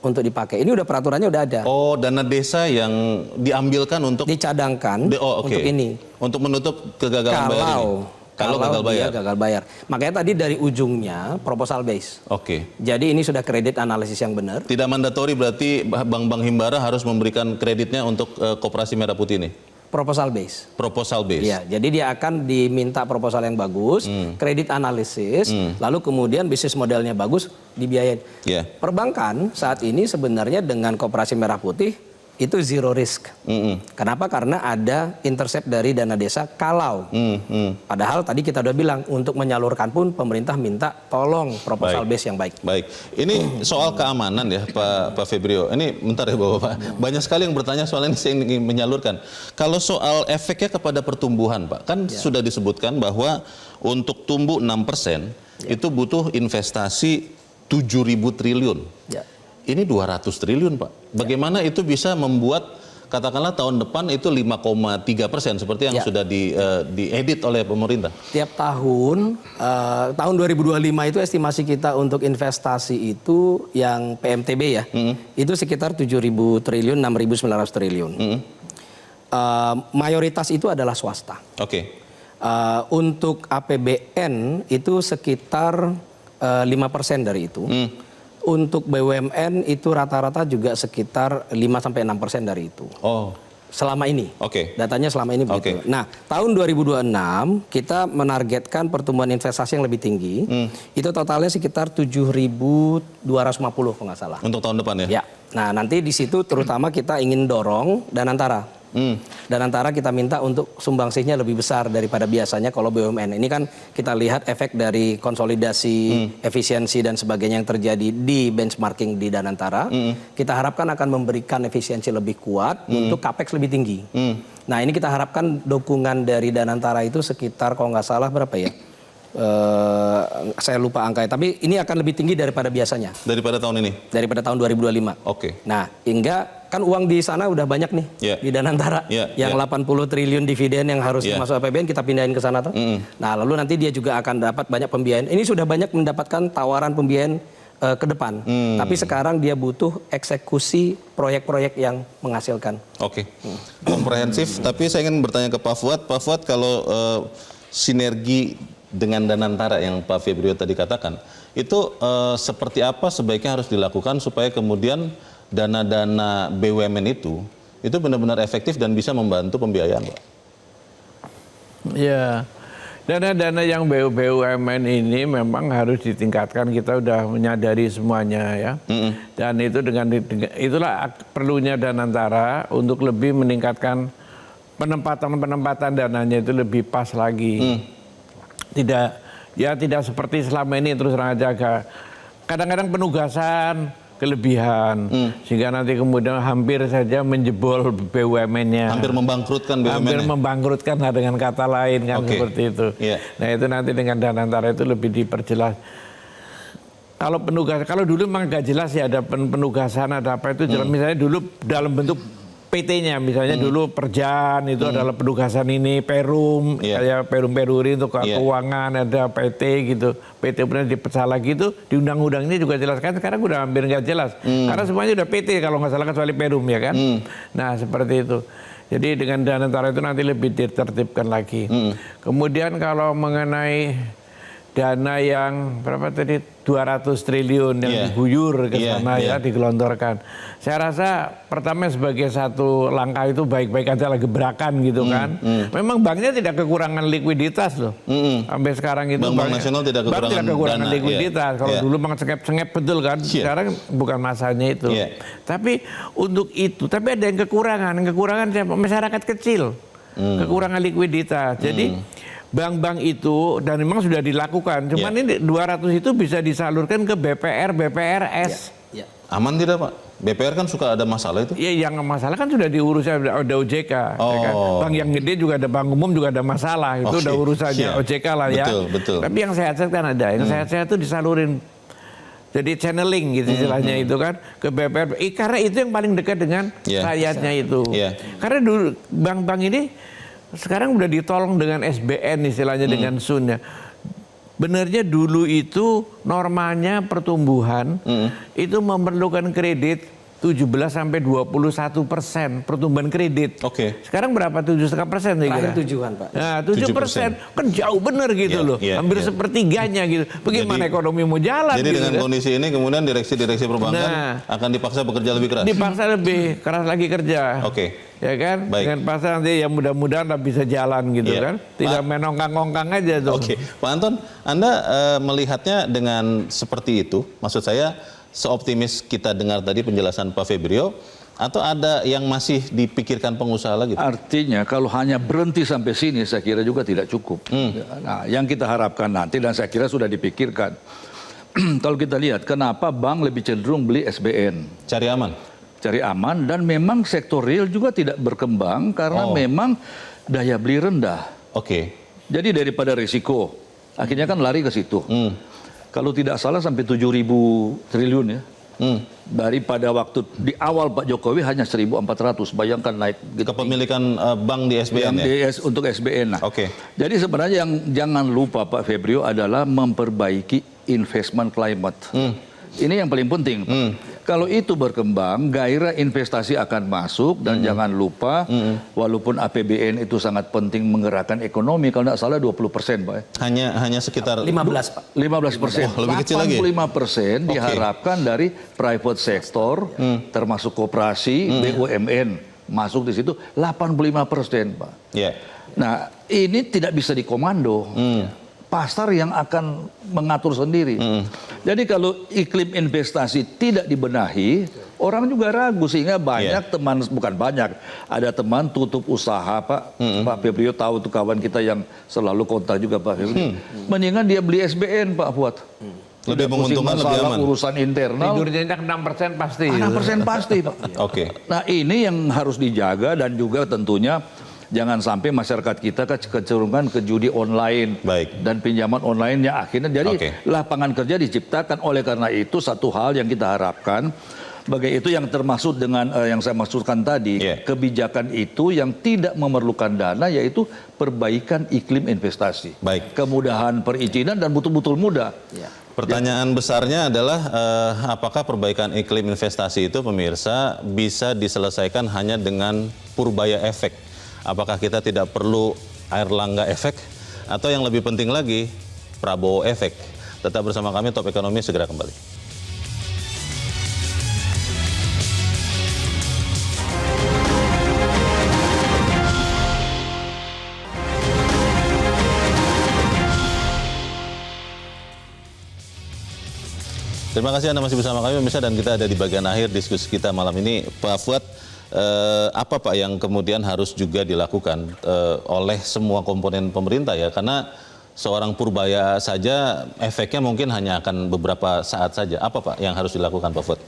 untuk dipakai. Ini udah peraturannya udah ada. Oh, dana desa yang diambilkan untuk dicadangkan untuk ini. Untuk menutup kegagalan bayar ini. Kalau gagal bayar. Dia gagal bayar. Makanya tadi dari ujungnya proposal base. Oke. Jadi ini sudah kredit analisis yang benar. Tidak mandatori berarti bank-bank himbara harus memberikan kreditnya untuk Koperasi Merah Putih ini. Proposal base. Proposal base. Iya, jadi dia akan diminta proposal yang bagus, kredit analisis, lalu kemudian bisnis modelnya bagus, dibiayain. Perbankan saat ini sebenarnya dengan Koperasi Merah Putih itu zero risk. Kenapa? Karena ada intercept dari dana desa kalau. Padahal tadi kita udah bilang untuk menyalurkan pun pemerintah minta tolong proposal base yang baik. Baik. Ini soal keamanan ya Pak Febrio. Ini bentar ya Bapak. Banyak sekali yang bertanya soal ini saya ingin menyalurkan. Kalau soal efeknya kepada pertumbuhan Pak, kan sudah disebutkan bahwa untuk tumbuh 6% itu butuh investasi 7.000 triliun. Ini 200 triliun Pak. Bagaimana itu bisa membuat katakanlah tahun depan itu 5,3% seperti yang sudah diedit oleh pemerintah? Tiap tahun, tahun 2025 itu estimasi kita untuk investasi itu yang PMTB ya, itu sekitar 7.000 triliun, 6.900 triliun. Mayoritas itu adalah swasta. Untuk APBN itu sekitar 5% dari itu. Untuk BUMN itu rata-rata juga sekitar 5-6% dari itu. Selama ini. Datanya selama ini begitu. Nah, tahun 2026 kita menargetkan pertumbuhan investasi yang lebih tinggi. Itu totalnya sekitar 7.250 kalau nggak salah. Untuk tahun depan ya? Ya. Nah, nanti di situ terutama kita ingin dorong Danantara. Danantara kita minta untuk sumbangsihnya lebih besar daripada biasanya kalau BUMN. Ini kan kita lihat efek dari konsolidasi, efisiensi dan sebagainya yang terjadi di benchmarking di Danantara. Kita harapkan akan memberikan efisiensi lebih kuat untuk capex lebih tinggi. Nah ini kita harapkan dukungan dari Danantara itu sekitar kalau nggak salah berapa ya? Saya lupa angkanya, tapi ini akan lebih tinggi daripada biasanya. Daripada tahun ini? Daripada tahun 2025. Nah, hingga kan uang di sana udah banyak nih di Danantara. Yang 80 triliun dividen yang harus masuk APBN kita pindahin ke sana tuh. Nah, lalu nanti dia juga akan dapat banyak pembiayaan. Ini sudah banyak mendapatkan tawaran pembiayaan ke depan. Tapi sekarang dia butuh eksekusi proyek-proyek yang menghasilkan. Komprehensif, tapi saya ingin bertanya ke Pak Fuad. Pak Fuad, kalau sinergi dengan Danantara yang Pak Febrio tadi katakan, itu seperti apa sebaiknya harus dilakukan supaya kemudian dana-dana BUMN itu benar-benar efektif dan bisa membantu pembiayaan, Pak? Ya, dana-dana yang BUMN ini memang harus ditingkatkan. Kita udah menyadari semuanya ya. Dan itu itulah perlunya Danantara untuk lebih meningkatkan penempatan dananya itu lebih pas lagi. Tidak seperti selama ini terus terang aja. Kadang-kadang penugasan kelebihan sehingga nanti kemudian hampir saja menjebol BUMN-nya. Hampir membangkrutkan BUMN-nya. Hampir membangkrutkan lah dengan kata lain kan seperti itu. Nah itu nanti dengan Danantara itu lebih diperjelas. Kalau dulu memang gak jelas ya ada penugasan ada apa itu jelas. Misalnya dulu dalam bentuk PT-nya misalnya dulu Perjan itu adalah penugasan ini, Perum, kayak Perum Peruri untuk keuangan, ada PT gitu. PT kemudian dipecah lagi itu di undang-undang ini juga jelas kan sekarang udah hampir nggak jelas. Karena semuanya udah PT kalau nggak salah kecuali Perum ya kan. Nah seperti itu. Jadi dengan Danantara itu nanti lebih ditertibkan lagi. Kemudian kalau mengenai dana yang berapa tadi 200 triliun yang diguyur ke sana ya digelontorkan. Saya rasa pertama sebagai satu langkah itu baik-baik aja lah gebrakan gitu kan. Memang banknya tidak kekurangan likuiditas loh. Sampai sekarang itu Bank Nasional tidak kekurangan likuiditas. Kalau dulu memang sengep-sengep betul kan. Sekarang bukan masanya itu. Tapi untuk itu, tapi ada yang kekurangan. Kekurangan siapa? Masyarakat kecil. Kekurangan likuiditas. Jadi bank-bank itu dan memang sudah dilakukan. Cuman ini 200 itu bisa disalurkan ke BPR, BPRS. Aman tidak Pak? BPR kan suka ada masalah itu. Iya, yang masalah kan sudah diurus ada OJK. Ya kan? Bank yang gede juga ada, bank umum juga ada masalah. Itu udah urusannya OJK lah ya. Betul. Tapi yang sehat-sehat kan ada. Yang sehat-sehat itu disalurin. Jadi channeling gitu istilahnya itu kan ke BPR. Karena itu yang paling dekat dengan rakyatnya itu. Karena dulu bank-bank ini sekarang udah ditolong dengan SBN istilahnya dengan SUN ya. Benarnya dulu itu normanya pertumbuhan itu memerlukan kredit 17-21% pertumbuhan kredit. Sekarang berapa? 7,5% ya kira? 7-an Pak. Nah 7% kan jauh bener gitu loh. Hampir sepertiganya gitu. Bagaimana ekonomi mau jalan? Jadi gitu, dengan kondisi ini kemudian direksi-direksi perbankan akan dipaksa bekerja lebih keras? Dipaksa lebih keras lagi kerja. Ya kan? Dengan pasar nanti yang mudah-mudahan bisa jalan gitu kan. Tidak menongkang-ongkang aja tuh. Pak Anton, Anda melihatnya dengan seperti itu? Maksud saya seoptimis kita dengar tadi penjelasan Pak Febrio, atau ada yang masih dipikirkan pengusaha lagi? Artinya kalau hanya berhenti sampai sini saya kira juga tidak cukup. Nah, yang kita harapkan nanti dan saya kira sudah dipikirkan. Kalau kita lihat kenapa bank lebih cenderung beli SBN? Cari aman. Cari aman, dan memang sektor real juga tidak berkembang karena memang daya beli rendah. Jadi daripada risiko, akhirnya kan lari ke situ. Kalau tidak salah sampai 7.000 triliun ya. Daripada waktu di awal Pak Jokowi hanya 1.400, bayangkan naik. Kepemilikan bank di SBN ya? Untuk SBN. Nah. Jadi sebenarnya yang jangan lupa Pak Febrio adalah memperbaiki investment climate. Ini yang paling penting. Kalau itu berkembang, gairah investasi akan masuk, dan jangan lupa walaupun APBN itu sangat penting menggerakkan ekonomi, kalau tidak salah 20% Pak. Hanya sekitar 15 Pak. 15%. Lebih kecil lagi. 85% diharapkan dari private sector, termasuk koperasi, BUMN masuk di situ 85% Pak. Nah ini tidak bisa dikomando. Pasar yang akan mengatur sendiri. Jadi kalau iklim investasi tidak dibenahi, orang juga ragu, sehingga banyak teman, bukan banyak, ada teman tutup usaha Pak. Pak Febrio tahu tuh, kawan kita yang selalu kontak juga Pak Febrio. Mendingan dia beli SBN Pak Fuad. Lebih menguntungkan, lebih aman. Urusan internal. Tidurnya 6% pasti. 6% pasti Pak. Nah ini yang harus dijaga, dan juga tentunya jangan sampai masyarakat kita kecenderungan ke judi online dan pinjaman online-nya akhirnya jadi lapangan kerja diciptakan. Oleh karena itu satu hal yang kita harapkan, bagai itu yang termasuk dengan yang saya maksudkan tadi, kebijakan itu yang tidak memerlukan dana, yaitu perbaikan iklim investasi. Kemudahan perizinan dan betul-betul mudah. Pertanyaan besarnya adalah apakah perbaikan iklim investasi itu, pemirsa, bisa diselesaikan hanya dengan Purbaya efek? Apakah kita tidak perlu Airlangga efek, atau yang lebih penting lagi Prabowo efek? Tetap bersama kami, Top Ekonomi segera kembali. Terima kasih Anda masih bersama kami pemirsa, dan kita ada di bagian akhir diskusi kita malam ini. Pak Fuad, apa Pak yang kemudian harus juga dilakukan oleh semua komponen pemerintah ya, karena seorang Purbaya saja efeknya mungkin hanya akan beberapa saat saja. Apa Pak yang harus dilakukan Pak Fuad?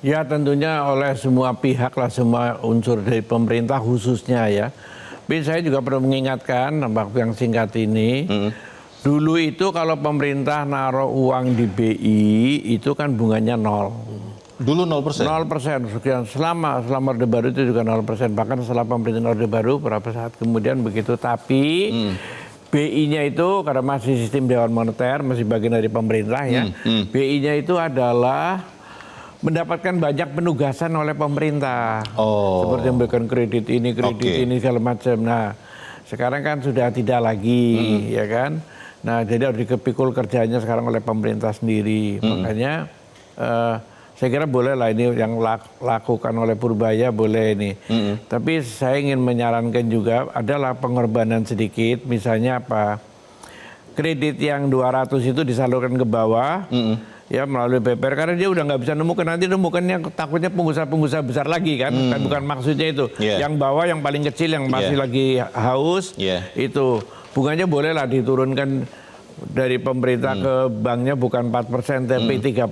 Ya tentunya oleh semua pihak lah, semua unsur dari pemerintah khususnya ya. Tapi saya juga perlu mengingatkan waktu yang singkat ini, dulu itu kalau pemerintah naruh uang di BI itu kan bunganya 0. Dulu 0%? 0%, sekian. Selama Orde Baru itu juga 0%. Bahkan setelah pemerintahan Orde Baru, beberapa saat kemudian begitu. Tapi BI-nya itu, karena masih sistem Dewan Moneter, masih bagian dari pemerintah ya. BI-nya itu adalah mendapatkan banyak penugasan oleh pemerintah. Seperti memberikan kredit ini, segala macam. Nah, sekarang kan sudah tidak lagi, ya kan. Nah, jadi harus dikepikul kerjanya sekarang oleh pemerintah sendiri. Makanya saya kira boleh lah ini yang lakukan oleh Purbaya, boleh ini. Tapi saya ingin menyarankan juga adalah pengorbanan sedikit. Misalnya apa? Kredit yang 200 itu disalurkan ke bawah, ya melalui BPR, karena dia udah nggak bisa nemukan, nanti nemukannya takutnya pengusaha-pengusaha besar lagi kan. Bukan maksudnya itu. Yang bawah, yang paling kecil, yang masih lagi haus, itu bunganya bolehlah diturunkan dari pemerintah ke banknya bukan 4%, tapi 3%.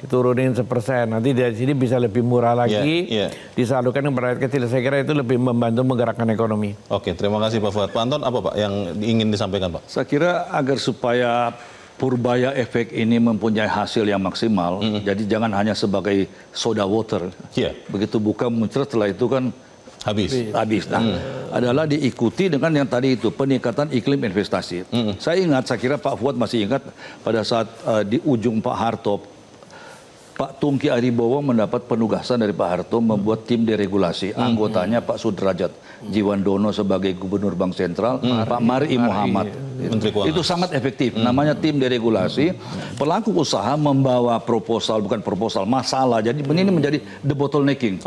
Diturunin 1%. Nanti dari sini bisa lebih murah lagi, disalurkan ke rakyat kecil. Saya kira itu lebih membantu menggerakkan ekonomi. Oke, terima kasih Pak Fuad. Pak Anton, apa Pak yang ingin disampaikan Pak? Saya kira agar supaya Purbaya efek ini mempunyai hasil yang maksimal, jadi jangan hanya sebagai soda water. Begitu buka muncrat setelah itu kan habis. Nah, adalah diikuti dengan yang tadi itu peningkatan iklim investasi. Saya kira Pak Fuad masih ingat pada saat di ujung Pak Harto, Pak Tungki Aribowo mendapat penugasan dari Pak Harto membuat tim deregulasi. Anggotanya Pak Sudrajat Jiwandono sebagai Gubernur Bank Sentral, Pak Mari Muhammad. Itu sangat efektif. Namanya tim deregulasi. Pelaku usaha membawa masalah. Jadi ini menjadi the bottlenecking.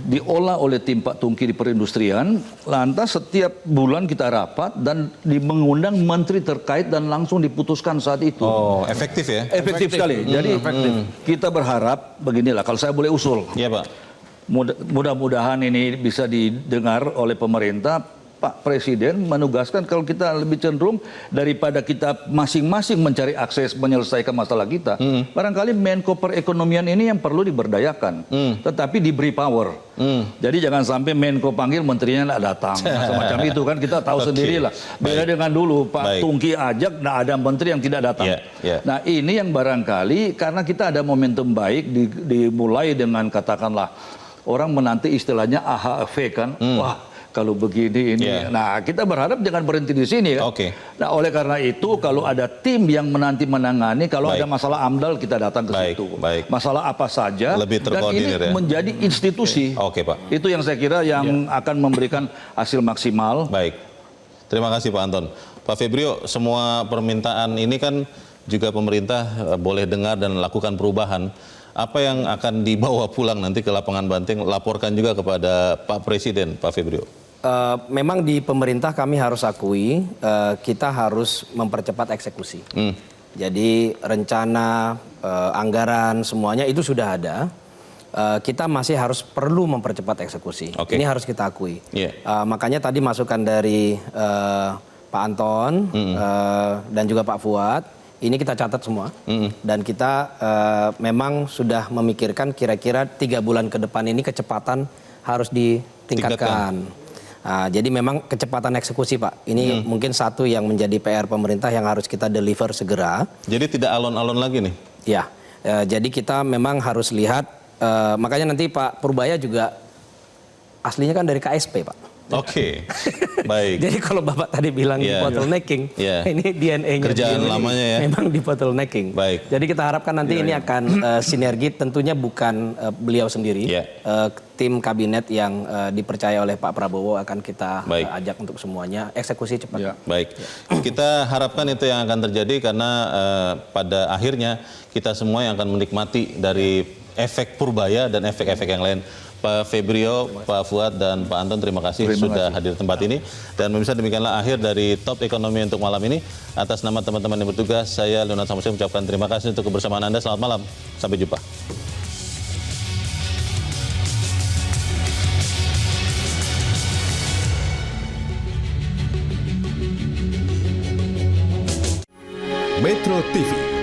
Diolah oleh tim Pak Tungki di perindustrian, lantas setiap bulan kita rapat dan mengundang menteri terkait dan langsung diputuskan saat itu. Oh, efektif ya? Efektif sekali. Jadi kita berharap beginilah, kalau saya boleh usul. Iya Pak. Mudah-mudahan ini bisa didengar oleh pemerintah. Pak Presiden menugaskan kalau kita lebih cenderung daripada kita masing-masing mencari akses menyelesaikan masalah kita, barangkali Menko Perekonomian ini yang perlu diberdayakan, tetapi diberi power. Jadi jangan sampai Menko panggil menterinya nggak datang, semacam itu kan kita tahu sendirilah. Beda dengan dulu Pak Tungki ajak, nah ada menteri yang tidak datang. Nah ini yang barangkali karena kita ada momentum baik dimulai dengan katakanlah orang menanti istilahnya AHV kan, wah. Kalau begini ini, nah kita berharap jangan berhenti di sini kan. Nah oleh karena itu kalau ada tim yang menangani, kalau ada masalah AMDAL kita datang ke situ. Masalah apa saja, lebih dan ini menjadi institusi. Pak. Itu yang saya kira yang akan memberikan hasil maksimal. Baik, terima kasih Pak Anton. Pak Febrio, semua permintaan ini kan juga pemerintah boleh dengar dan lakukan perubahan. Apa yang akan dibawa pulang nanti ke lapangan Banting, laporkan juga kepada Pak Presiden, Pak Febrio. Memang di pemerintah kami harus akui kita harus mempercepat eksekusi. Jadi rencana, anggaran semuanya itu sudah ada. Kita masih perlu mempercepat eksekusi. Ini harus kita akui. Makanya tadi masukan dari Pak Anton dan juga Pak Fuad, ini kita catat semua. Dan kita memang sudah memikirkan kira-kira 3 bulan ke depan ini kecepatan harus ditingkatkan. Jadi memang kecepatan eksekusi Pak, ini mungkin satu yang menjadi PR pemerintah yang harus kita deliver segera. Jadi tidak alon-alon lagi nih? Ya, jadi kita memang harus lihat, makanya nanti Pak Purbaya juga aslinya kan dari KSP Pak. Baik. Jadi kalau Bapak tadi bilang di bottlenecking, ini DNA-nya kerjaan lamanya ya. Memang di bottlenecking. Baik. Jadi kita harapkan nanti ini akan sinergi, tentunya bukan beliau sendiri. Tim kabinet yang dipercaya oleh Pak Prabowo akan kita ajak untuk semuanya eksekusi cepat. Baik. Kita harapkan itu yang akan terjadi karena pada akhirnya kita semua yang akan menikmati dari efek Purbaya dan efek-efek yang lain. Pak Febrio, Pak Fuad, dan Pak Anton, terima kasih sudah hadir di tempat ini. Dan pemirsa, demikianlah akhir dari Top Ekonomi untuk malam ini. Atas nama teman-teman yang bertugas, saya Leonard Samusi mengucapkan terima kasih untuk kebersamaan Anda. Selamat malam, sampai jumpa. Metro TV